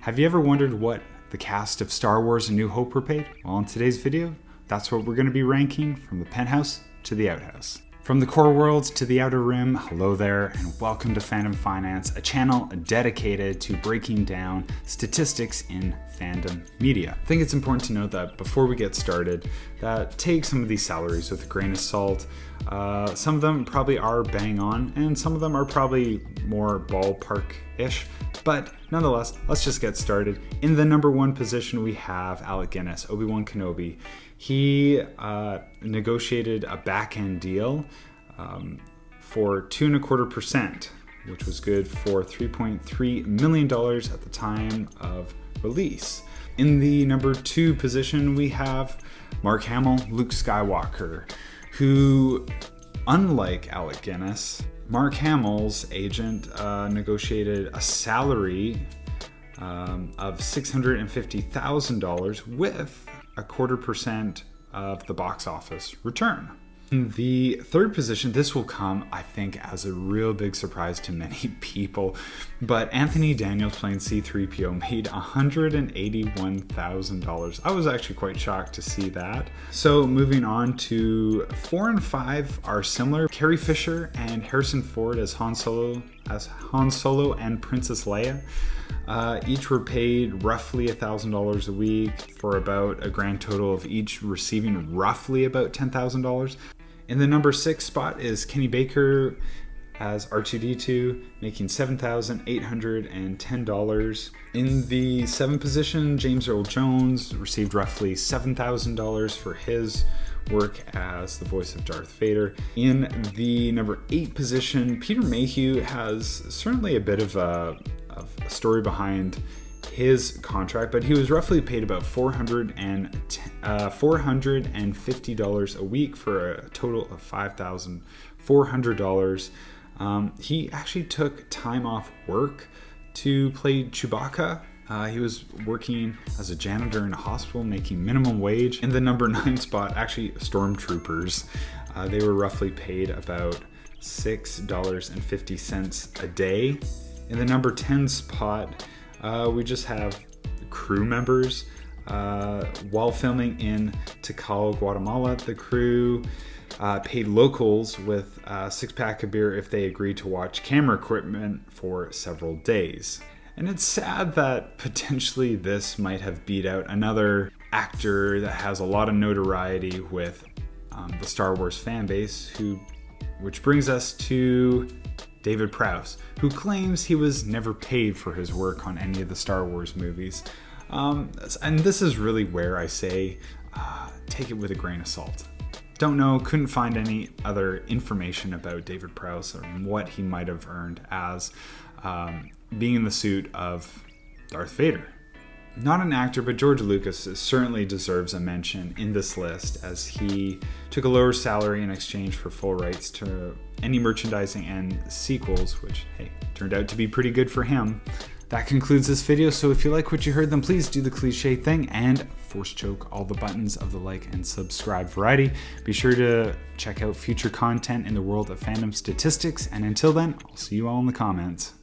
Have you ever wondered what the cast of Star Wars A New Hope were paid? Well, in today's video, that's what we're going to be ranking from the penthouse to the outhouse. From the core worlds to the outer rim, hello there, and welcome to Fandom Finance, a channel dedicated to breaking down statistics in fandom media. I think it's important to note that before we get started, that take some of these salaries with a grain of salt. Some of them probably are bang on, and some of them are probably more ballpark-ish. But nonetheless, let's just get started. In the number one position, we have Alec Guinness, Obi-Wan Kenobi. He negotiated a back-end deal for 2.25%, which was good for $3.3 million at the time of release. In the number two position, we have Mark Hamill, Luke Skywalker, who, unlike Alec Guinness, Mark Hamill's agent negotiated a salary of $650,000 with a 0.25% of the box office return. In the third position, this will come, I think, as a real big surprise to many people, but Anthony Daniels playing C-3PO made $181,000. I was actually quite shocked to see that. So moving on to 4 and 5 are similar. Carrie Fisher and Harrison Ford as Han Solo and Princess Leia. Each were paid roughly $1,000 a week for about a grand total of each receiving roughly about $10,000. In the number 6 spot is Kenny Baker as R2-D2, making $7,810. In the 7th position, James Earl Jones received roughly $7,000 for his work as the voice of Darth Vader. In the number 8 position, Peter Mayhew has certainly a bit of a story behind his contract, but he was roughly paid about $450 a week for a total of $5,400. He actually took time off work to play Chewbacca. He was working as a janitor in a hospital, making minimum wage. In the number 9 spot, actually stormtroopers, they were roughly paid about $6.50 a day. In the number 10 spot, we just have crew members. While filming in Tikal, Guatemala, the crew paid locals with a 6-pack of beer if they agreed to watch camera equipment for several days. And it's sad that potentially this might have beat out another actor that has a lot of notoriety with the Star Wars fan base, which brings us to David Prowse, who claims he was never paid for his work on any of the Star Wars movies. And this is really where I say, take it with a grain of salt. Don't know, couldn't find any other information about David Prowse or what he might have earned as being in the suit of Darth Vader. Not an actor, but George Lucas certainly deserves a mention in this list, as he took a lower salary in exchange for full rights to any merchandising and sequels, which, hey, turned out to be pretty good for him. That concludes this video, so if you like what you heard, then please do the cliche thing and force choke all the buttons of the like and subscribe variety. Be sure to check out future content in the world of fandom statistics, and until then, I'll see you all in the comments.